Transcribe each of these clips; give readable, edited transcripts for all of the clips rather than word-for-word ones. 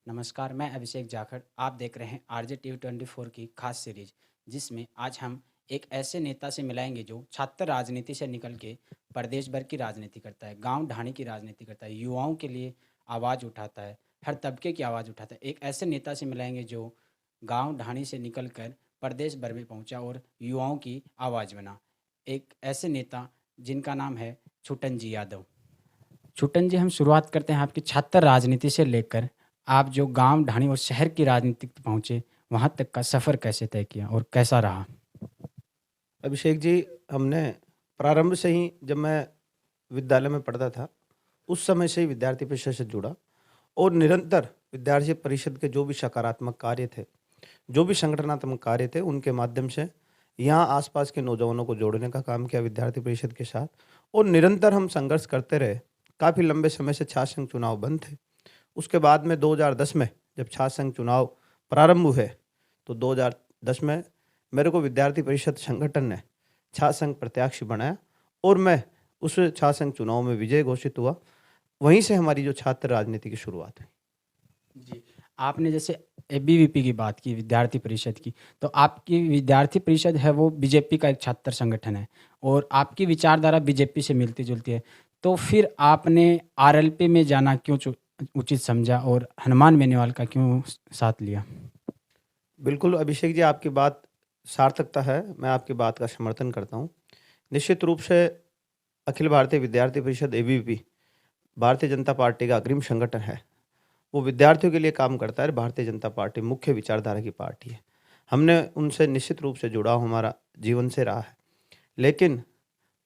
नमस्कार, मैं अभिषेक जाखड़। आप देख रहे हैं आरजे टीवी 24 की खास सीरीज, जिसमें आज हम एक ऐसे नेता से मिलाएंगे जो छात्र राजनीति से निकल के प्रदेश भर की राजनीति करता है, गांव ढाणी की राजनीति करता है, युवाओं के लिए आवाज़ उठाता है, हर तबके की आवाज़ उठाता है। एक ऐसे नेता से मिलाएंगे जो गांव ढाणी से निकल कर प्रदेश भर में पहुंचा और युवाओं की आवाज़ बना। एक ऐसे नेता जिनका नाम है छुटन जी यादव। छुटन जी, हम शुरुआत करते हैं आपकी छात्र राजनीति से लेकर आप जो गांव ढाणी और शहर की राजनीति तक पहुंचे, वहां तक का सफर कैसे तय किया और कैसा रहा? अभिषेक जी, हमने प्रारंभ से ही जब मैं विद्यालय में पढ़ता था, उस समय से ही विद्यार्थी परिषद से जुड़ा और निरंतर विद्यार्थी परिषद के जो भी सकारात्मक कार्य थे, जो भी संगठनात्मक कार्य थे, उनके माध्यम से यहाँ आसपास के नौजवानों को जोड़ने का काम किया विद्यार्थी परिषद के साथ और निरंतर हम संघर्ष करते रहे। काफ़ी लंबे समय से छात्र संघ चुनाव बंद थे। उसके बाद में 2010 में जब छात्र संघ चुनाव प्रारंभ हुए, तो 2010 में मेरे को विद्यार्थी परिषद संगठन ने छात्र संघ प्रत्याशी बनाया और मैं उस छात्र संघ चुनाव में विजय घोषित हुआ। वहीं से हमारी जो छात्र राजनीति की शुरुआत है। जी, आपने जैसे एबीवीपी की बात की, विद्यार्थी परिषद की, तो आपकी विद्यार्थी परिषद है वो बीजेपी का एक छात्र संगठन है और आपकी विचारधारा बीजेपी से मिलती जुलती है। तो फिर आपने आरएलपी में जाना क्यों उचित समझा और हनुमान बेनीवाल का क्यों साथ लिया? बिल्कुल अभिषेक जी, आपकी बात सार्थकता है, मैं आपकी बात का समर्थन करता हूँ। निश्चित रूप से अखिल भारतीय विद्यार्थी परिषद एबीवीपी भारतीय जनता पार्टी का अग्रिम संगठन है। वो विद्यार्थियों के लिए काम करता है। भारतीय जनता पार्टी मुख्य विचारधारा की पार्टी है। हमने उनसे निश्चित रूप से जुड़ाव हमारा जीवन से रहा है। लेकिन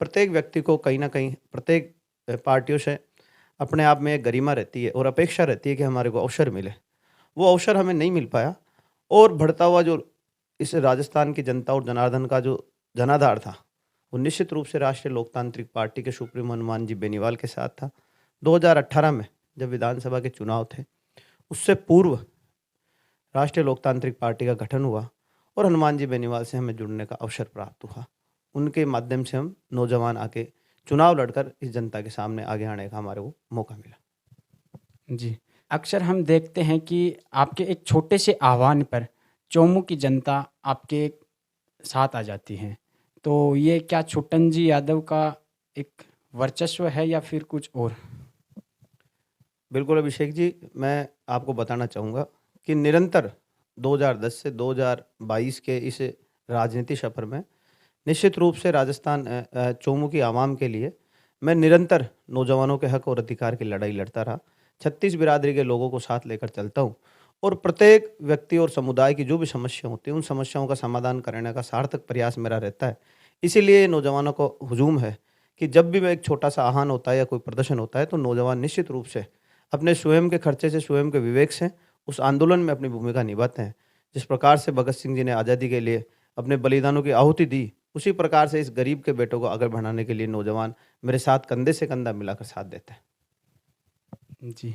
प्रत्येक व्यक्ति को कहीं न कहीं प्रत्येक पार्टियों से अपने आप में एक गरिमा रहती है और अपेक्षा रहती है कि हमारे को अवसर मिले। वो अवसर हमें नहीं मिल पाया और बढ़ता हुआ जो इस राजस्थान की जनता और जनार्दन का जो जनाधार था, वो निश्चित रूप से राष्ट्रीय लोकतांत्रिक पार्टी के सुप्रीमो हनुमान जी बेनीवाल के साथ था। 2018 में जब विधानसभा के चुनाव थे, उससे पूर्व राष्ट्रीय लोकतांत्रिक पार्टी का गठन हुआ और हनुमान जी बेनीवाल से हमें जुड़ने का अवसर प्राप्त हुआ। उनके माध्यम से हम नौजवान आके चुनाव लड़कर इस जनता के सामने आगे आने का हमारे को मौका मिला। जी, अक्सर हम देखते हैं कि आपके एक छोटे से आह्वान पर चौमू की जनता आपके साथ आ जाती है। तो ये क्या छुटन जी यादव का एक वर्चस्व है या फिर कुछ और? बिल्कुल अभिषेक जी, मैं आपको बताना चाहूँगा कि निरंतर 2010 से 2022 के इस राजनीति सफ़र में निश्चित रूप से राजस्थान चौमू की आवाम के लिए मैं निरंतर नौजवानों के हक और अधिकार की लड़ाई लड़ता रहा। 36 बिरादरी के लोगों को साथ लेकर चलता हूँ और प्रत्येक व्यक्ति और समुदाय की जो भी समस्या होती है, उन समस्याओं का समाधान करने का सार्थक प्रयास मेरा रहता है। इसीलिए नौजवानों को हुजूम है कि जब भी मैं एक छोटा-सा आह्वान होता है या कोई प्रदर्शन होता है, तो नौजवान निश्चित रूप से अपने स्वयं के खर्चे से, स्वयं के विवेक से उस आंदोलन में अपनी भूमिका निभाते हैं। जिस प्रकार से भगत सिंह जी ने आज़ादी के लिए अपने बलिदानों की आहुति दी, उसी प्रकार से इस गरीब के बेटों को आगे बढ़ाने के लिए नौजवान मेरे साथ कंधे से कंधा मिलाकर साथ देते हैं। जी।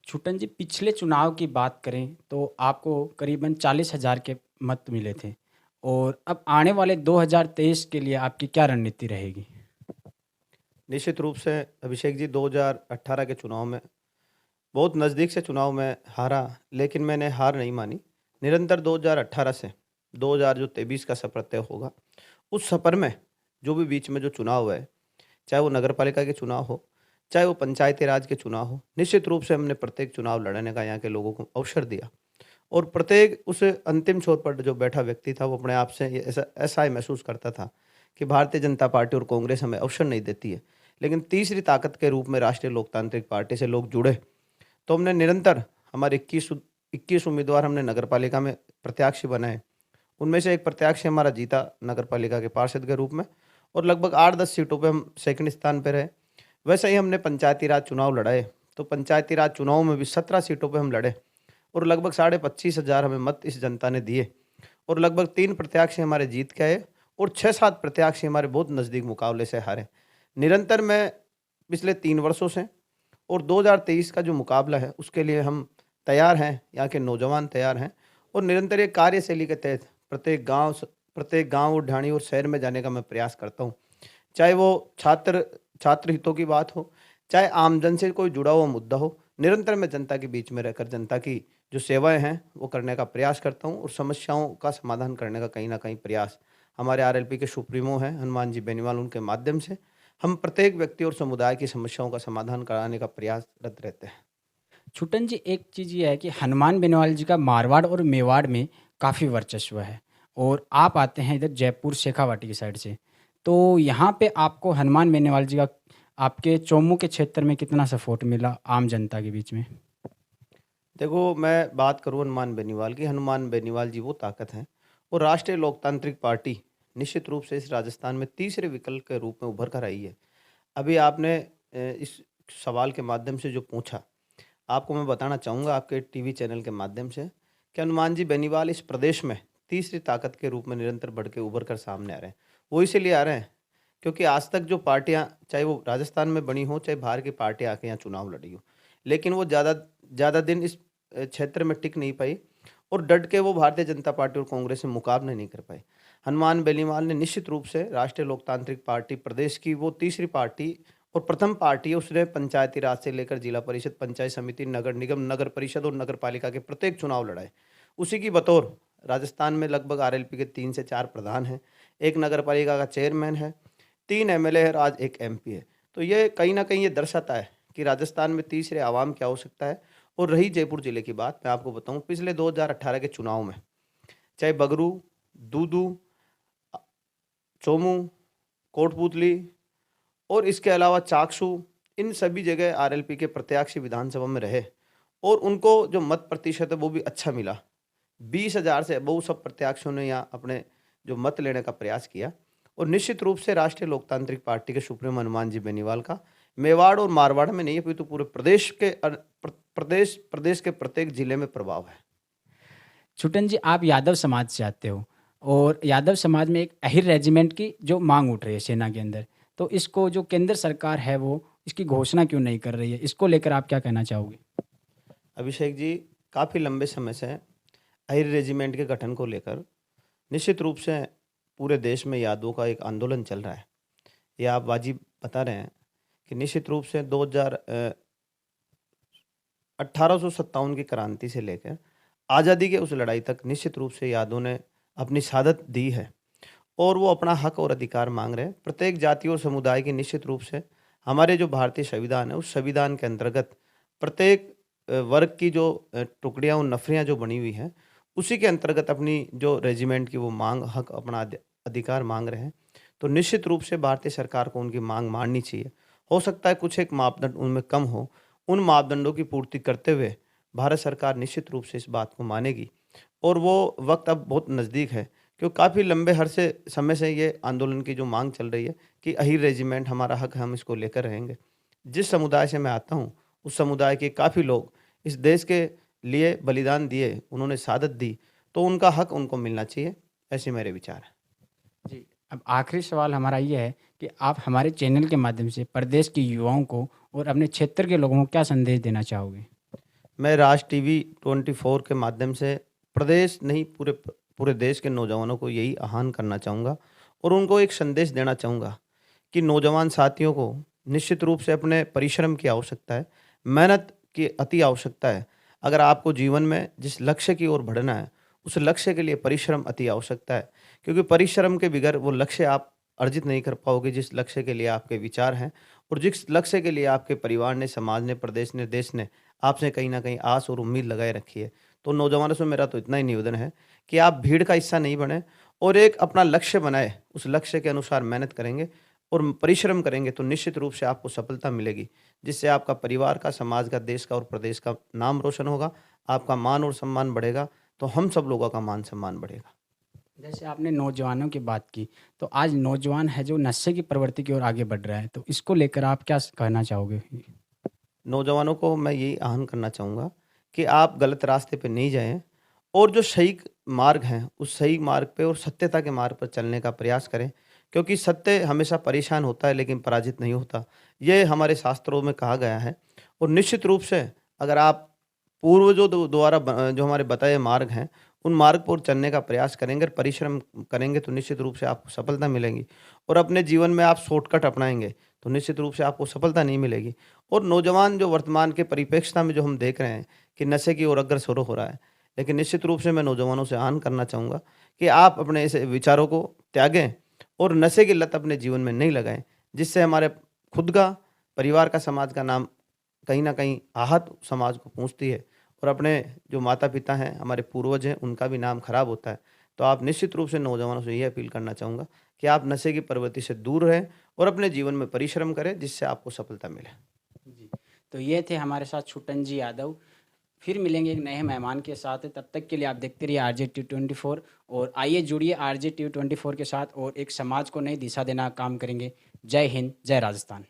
छुटन जी, पिछले चुनाव की बात करें तो आपको करीबन 40,000 के मत मिले थे और अब आने वाले 2023 के लिए आपकी क्या रणनीति रहेगी? निश्चित रूप से अभिषेक जी, 2018 के चुनाव में बहुत नज़दीक से चुनाव में हारा, लेकिन मैंने हार नहीं मानी। निरंतर 2018 से 2023 का सफ़र तय होगा। उस सफ़र में जो भी बीच में जो चुनाव हुए, चाहे वो नगर पालिका के चुनाव हो, चाहे वो पंचायती राज के चुनाव हो, निश्चित रूप से हमने प्रत्येक चुनाव लड़ने का यहाँ के लोगों को अवसर दिया और प्रत्येक उस अंतिम छोर पर जो बैठा व्यक्ति था, वो अपने आप से ये ऐसा ऐसा ही महसूस करता था कि भारतीय जनता पार्टी और कांग्रेस हमें अवसर नहीं देती है। लेकिन तीसरी ताकत के रूप में राष्ट्रीय लोकतांत्रिक पार्टी से लोग जुड़े, तो हमने निरंतर हमारे 21 उम्मीदवार हमने नगर पालिका में प्रत्याशी बनाए। उनमें से एक प्रत्याशी हमारा जीता नगर पालिका के पार्षद के रूप में और लगभग 8-10 सीटों पे हम सेकंड स्थान पे रहे। वैसे ही हमने पंचायती राज चुनाव लड़ाए, तो पंचायती राज चुनाव में भी 17 सीटों पे हम लड़े और लगभग 25,500 हमें मत इस जनता ने दिए और लगभग 3 प्रत्याशी हमारे जीत के आए और 6-7 प्रत्याशी हमारे बहुत नज़दीक मुकाबले से हारे। निरंतर मैं पिछले 3 वर्षों से और 2023 का जो मुकाबला है, उसके लिए हम तैयार हैं, यहाँ के नौजवान तैयार हैं और निरंतर ये कार्यशैली के तहत प्रत्येक गांव और ढाणी और शहर में जाने का मैं प्रयास करता हूँ। चाहे वो छात्र हितों की बात हो, चाहे आमजन से कोई जुड़ा हुआ मुद्दा हो, निरंतर मैं जनता के बीच में रहकर जनता की जो सेवाएं हैं वो करने का प्रयास करता हूँ और समस्याओं का समाधान करने का कहीं ना कहीं प्रयास हमारे आरएलपी के सुप्रीमो हैं हनुमान जी बेनीवाल, उनके माध्यम से हम प्रत्येक व्यक्ति और समुदाय की समस्याओं का समाधान कराने का प्रयासरत रहते हैं। छुटन जी, एक चीज़ ये है कि हनुमान बेनीवाल जी का मारवाड़ और मेवाड़ में काफ़ी वर्चस्व है और आप आते हैं इधर जयपुर शेखावाटी की साइड से, तो यहाँ पे आपको हनुमान बेनीवाल जी का आपके चोमू के क्षेत्र में कितना सपोर्ट मिला आम जनता के बीच में? देखो, मैं बात करूँ हनुमान बेनीवाल की, हनुमान बेनीवाल जी वो ताकत हैं और राष्ट्रीय लोकतांत्रिक पार्टी निश्चित रूप से इस राजस्थान में तीसरे विकल्प के रूप में उभर कर आई है। अभी आपने इस सवाल के माध्यम से जो पूछा, आपको मैं बताना चाहूँगा आपके टीवी चैनल के माध्यम से कि हनुमान जी बेनीवाल इस प्रदेश में तीसरी ताकत के रूप में निरंतर बढ़ के उभर कर सामने आ रहे हैं। वो इसीलिए आ रहे हैं क्योंकि आज तक जो पार्टियां, चाहे वो राजस्थान में बनी हो, चाहे बाहर की पार्टी आके यहाँ चुनाव लड़ी हो, लेकिन वो ज़्यादा ज़्यादा दिन इस क्षेत्र में टिक नहीं पाई और डट के वो भारतीय जनता पार्टी और कांग्रेस से मुकाबला नहीं कर पाए। हनुमान बेनीवाल ने निश्चित रूप से राष्ट्रीय लोकतांत्रिक पार्टी प्रदेश की वो तीसरी पार्टी और प्रथम पार्टी है, उसने पंचायती राज से लेकर जिला परिषद, पंचायत समिति, नगर निगम, नगर परिषद और नगर पालिका के प्रत्येक चुनाव लड़ाए। उसी की बतौर राजस्थान में लगभग आरएलपी के 3 से 4 प्रधान हैं, एक नगर पालिका का चेयरमैन है, 3 एमएलए है और आज 1 एमपी है। तो ये कहीं ना कहीं ये दर्शाता है कि राजस्थान में तीसरे आवाम क्या हो सकता है। और रही जयपुर जिले की बात, मैं आपको बताऊं पिछले 2018 के चुनाव में चाहे बगरू, दूदू, चोमू, कोटपुतली और इसके अलावा चाकसू, इन सभी जगह आरएलपी के प्रत्याशी विधानसभा में रहे और उनको जो मत प्रतिशत है वो भी अच्छा मिला। 20,000 से बहुत सब प्रत्याशियों ने यहाँ अपने जो मत लेने का प्रयास किया और निश्चित रूप से राष्ट्रीय लोकतांत्रिक पार्टी के सुप्रीमो हनुमान जी बेनीवाल का मेवाड़ और मारवाड़ में नहीं है, तो पूरे प्रदेश के प्रत्येक जिले में प्रभाव है। छुटन जी, आप यादव समाज से आते हो और यादव समाज में एक अहिर रेजिमेंट की जो मांग उठ रही है सेना के अंदर, तो इसको जो केंद्र सरकार है वो इसकी घोषणा क्यों नहीं कर रही है? इसको लेकर आप क्या कहना चाहोगे? अभिषेक जी, काफ़ी लंबे समय से अहिर रेजिमेंट के गठन को लेकर निश्चित रूप से पूरे देश में यादवों का एक आंदोलन चल रहा है। ये आप वाजिब बता रहे हैं कि निश्चित रूप से 1857 की क्रांति से लेकर आज़ादी के उस लड़ाई तक निश्चित रूप से यादवों ने अपनी शहादत दी है और वो अपना हक और अधिकार मांग रहे हैं। प्रत्येक जाति और समुदाय की निश्चित रूप से हमारे जो भारतीय संविधान है उस संविधान के अंतर्गत प्रत्येक वर्ग की जो टुकड़ियाँ और नफरियाँ जो बनी हुई हैं उसी के अंतर्गत अपनी जो रेजिमेंट की वो मांग, हक, अपना अधिकार मांग रहे हैं। तो निश्चित रूप से भारतीय सरकार को उनकी मांग माननी चाहिए। हो सकता है कुछ एक मापदंड उनमें कम हो, उन मापदंडों की पूर्ति करते हुए भारत सरकार निश्चित रूप से इस बात को मानेगी और वो वक्त अब बहुत नज़दीक है क्योंकि काफ़ी लंबे हर समय से ये आंदोलन की जो मांग चल रही है कि अहिर रेजिमेंट हमारा हक है, हम इसको लेकर रहेंगे। जिस समुदाय से मैं आता हूँ उस समुदाय के काफ़ी लोग इस देश के लिए बलिदान दिए, उन्होंने शहादत दी, तो उनका हक उनको मिलना चाहिए, ऐसे मेरे विचार हैं। जी, अब आखिरी सवाल हमारा ये है कि आप हमारे चैनल के माध्यम से प्रदेश के युवाओं को और अपने क्षेत्र के लोगों को क्या संदेश देना चाहोगे? मैं राज टीवी 24 के माध्यम से प्रदेश नहीं पूरे देश के नौजवानों को यही आह्वान करना चाहूँगा और उनको एक संदेश देना चाहूँगा कि नौजवान साथियों को निश्चित रूप से अपने परिश्रम की आवश्यकता है, मेहनत की अति आवश्यकता है। अगर आपको जीवन में जिस लक्ष्य की ओर बढ़ना है उस लक्ष्य के लिए परिश्रम अति आवश्यकता है क्योंकि परिश्रम के बगैर वो लक्ष्य आप अर्जित नहीं कर पाओगे जिस लक्ष्य के लिए आपके विचार हैं और जिस लक्ष्य के लिए आपके परिवार ने, समाज ने, प्रदेश ने, देश ने आपसे कहीं ना कहीं आस और उम्मीद लगाए रखी है। तो नौजवानों से मेरा तो इतना ही निवेदन है कि आप भीड़ का हिस्सा नहीं बने और एक अपना लक्ष्य बनाए, उस लक्ष्य के अनुसार मेहनत करेंगे और परिश्रम करेंगे तो निश्चित रूप से आपको सफलता मिलेगी, जिससे आपका परिवार का, समाज का, देश का और प्रदेश का नाम रोशन होगा, आपका मान और सम्मान बढ़ेगा, तो हम सब लोगों का मान सम्मान बढ़ेगा। जैसे आपने नौजवानों की बात की, तो आज नौजवान है जो नशे की प्रवृत्ति की ओर आगे बढ़ रहा है, तो इसको लेकर आप क्या कहना चाहोगे? नौजवानों को मैं यही आह्वान करना चाहूँगा कि आप गलत रास्ते पे नहीं जाएं और जो सही मार्ग हैं उस सही मार्ग पे और सत्यता के मार्ग पर चलने का प्रयास करें क्योंकि सत्य हमेशा परेशान होता है लेकिन पराजित नहीं होता, ये हमारे शास्त्रों में कहा गया है। और निश्चित रूप से अगर आप पूर्वजों द्वारा जो हमारे बताए मार्ग हैं उन मार्ग पर चलने का प्रयास करेंगे और परिश्रम करेंगे तो निश्चित रूप से आपको सफलता मिलेगी। और अपने जीवन में आप शॉर्टकट अपनाएँगे तो निश्चित रूप से आपको सफलता नहीं मिलेगी। और नौजवान जो वर्तमान के परिप्रेक्ष्यता में जो हम देख रहे हैं कि नशे की ओर अग्रसर हो रहा है, लेकिन निश्चित रूप से मैं नौजवानों से आह्वान करना चाहूँगा कि आप अपने इस विचारों को त्यागें और नशे की लत अपने जीवन में नहीं लगाएँ, जिससे हमारे खुद का, परिवार का, समाज का नाम कहीं न कहीं आहत समाज को पहुँचती है और अपने जो माता-पिता हैं, हमारे पूर्वज हैं, उनका भी नाम खराब होता है। तो आप निश्चित रूप से नौजवानों से ये अपील करना चाहूँगा कि आप नशे की प्रवृत्ति से दूर रहें और अपने जीवन में परिश्रम करें, जिससे आपको सफलता मिले। जी, तो ये थे हमारे साथ छुटन जी यादव। फिर मिलेंगे एक नए मेहमान के साथ, तब तक के लिए आप देखते रहिए RJ T24 और आइए जुड़िए RJ T24 के साथ और एक समाज को नई दिशा देना काम करेंगे। जय हिंद, जय राजस्थान।